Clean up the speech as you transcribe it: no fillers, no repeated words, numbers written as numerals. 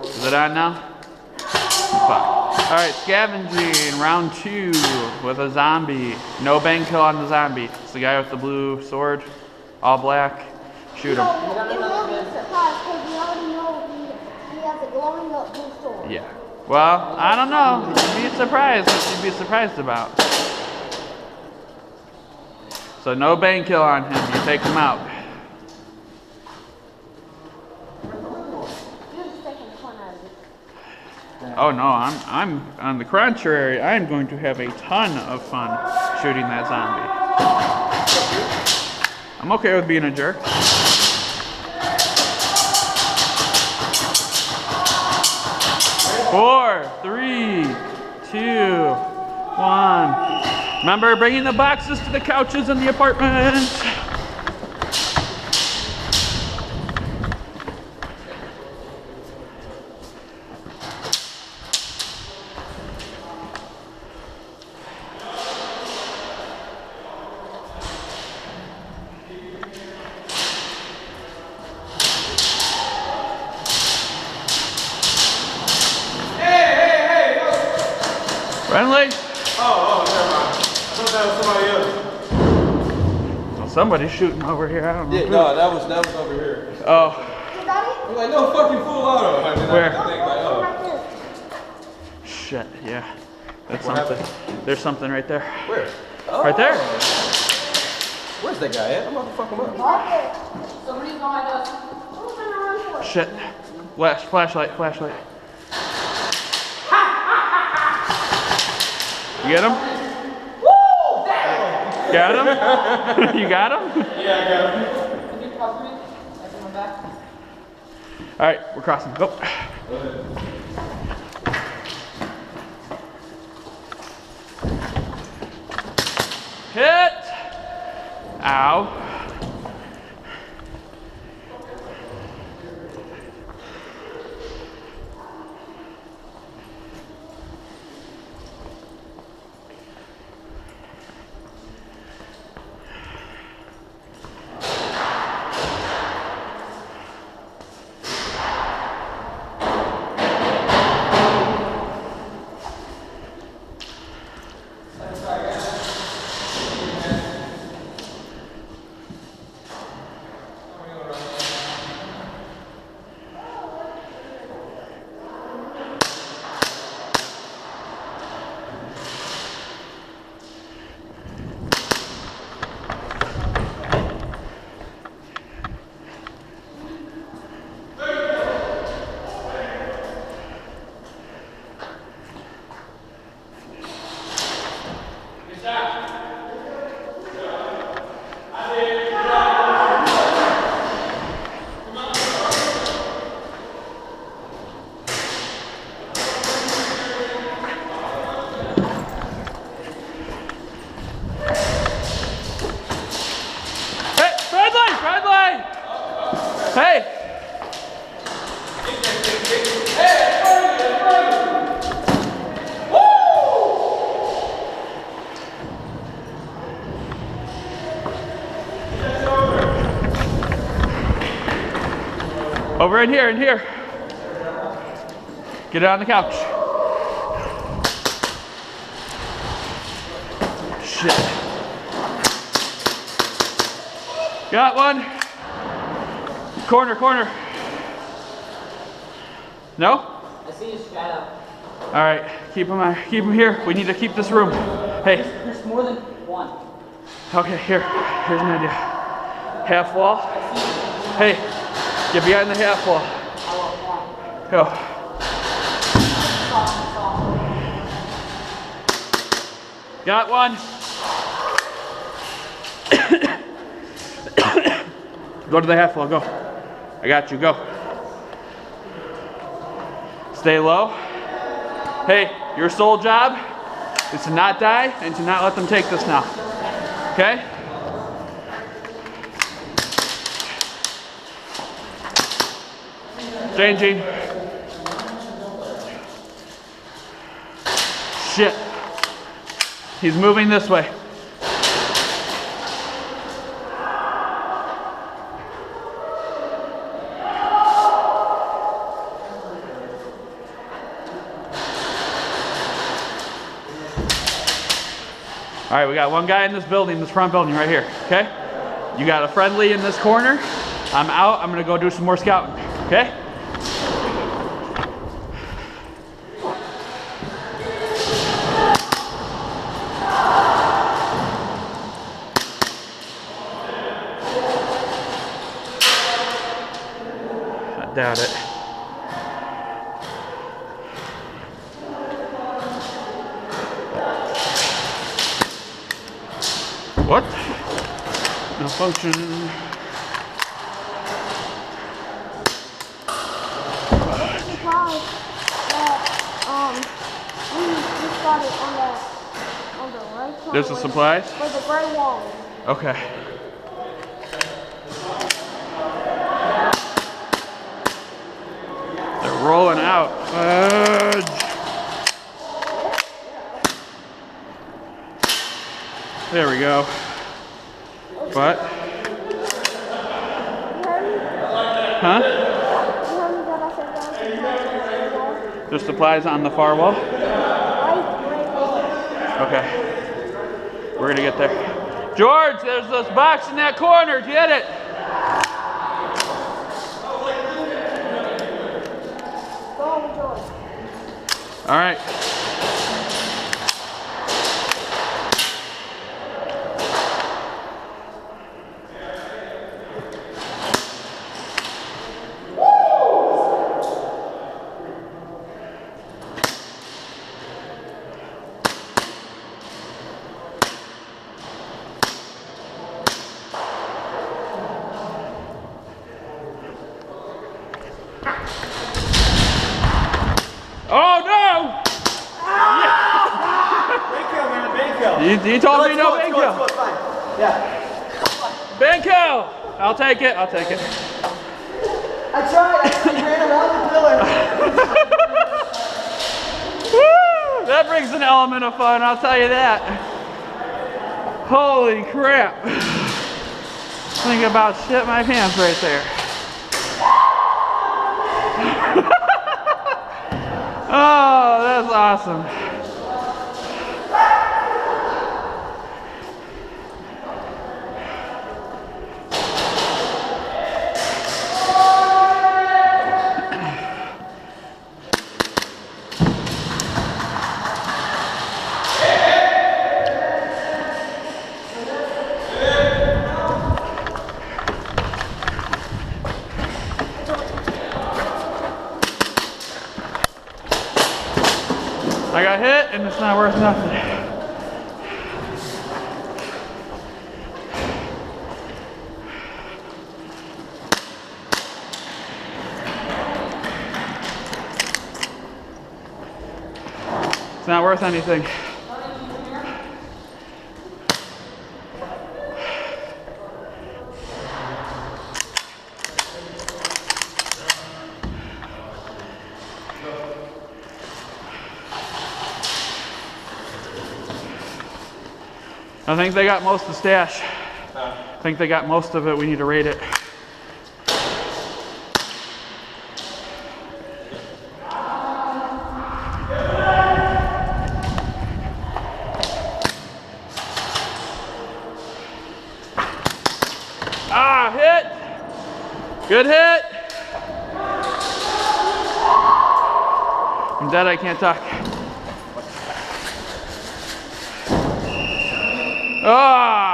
Is it on now? Fuck. Alright, scavenging, round 2 with a zombie. No bang kill on the zombie. It's the guy with the blue sword, all black. Shoot him. It won't be a surprise because we already know he has a glowing up blue sword. Yeah. Well, I don't know. You'd be surprised what you'd be surprised about. So no bang kill on him. You take him out. Oh no, I'm on the contrary, I'm going to have a ton of fun shooting that zombie. I'm okay with being a jerk. 4, 3, 2, 1. Remember, bringing the boxes to the couches in the apartment. Friendly? Oh, never mind. I thought that was somebody else. Well, somebody's shooting over here. I don't know. Yeah, no, that was over here. Oh. I'm like, no fucking fool auto. Where? Oh. Shit, yeah. That's something. There's something right there. Where? Oh. Right there. Where's that guy at? I'm about to fuck him up. Somebody's behind us. Shit. Flashlight. You get him? Woo! Damn! Got him? You got him? Yeah, I got him. Can you cover me? I can run back. Alright, we're crossing. Go. Hit! Ow. Hey! Over in here, Get it on the couch. Shit. Got one. Corner. No? I see his shadow. All right, keep him here. We need to keep this room. Hey. There's more than one. Okay, here's an idea. Half wall. Hey, get behind the half wall. Go. Got one. Go to the half wall, go. I got you, go. Stay low. Hey, your sole job is to not die and to not let them take this now. Okay? Changing. Shit. He's moving this way. All right, we got one guy in this building, this front building right here, okay? You got a friendly in this corner. I'm out, I'm gonna go do some more scouting, okay? I doubt it. What? Malfunction. Surprised that we just got it on the right side. There's the supplies? For the gray wall. Okay. They're rolling out. Fudge. There we go. What? Huh? There's supplies on the far wall? Okay. We're gonna get there. George, there's this box in that corner. Get it. All right. Oh no! Bank kill, man, bank kill. You told me no bank kill. kill. Fine. Yeah. Bank kill! I'll take it, I'll take it. I tried. I ran around the pillar. Woo! That brings an element of fun, I'll tell you that. Holy crap. Think about shit my pants right there. Oh, that's awesome. I got hit and it's not worth nothing. It's not worth anything. I think they got most of the stash. I think they got most of it. We need to rate it. Ah, hit. Good hit. I'm dead, I can't talk. Ah!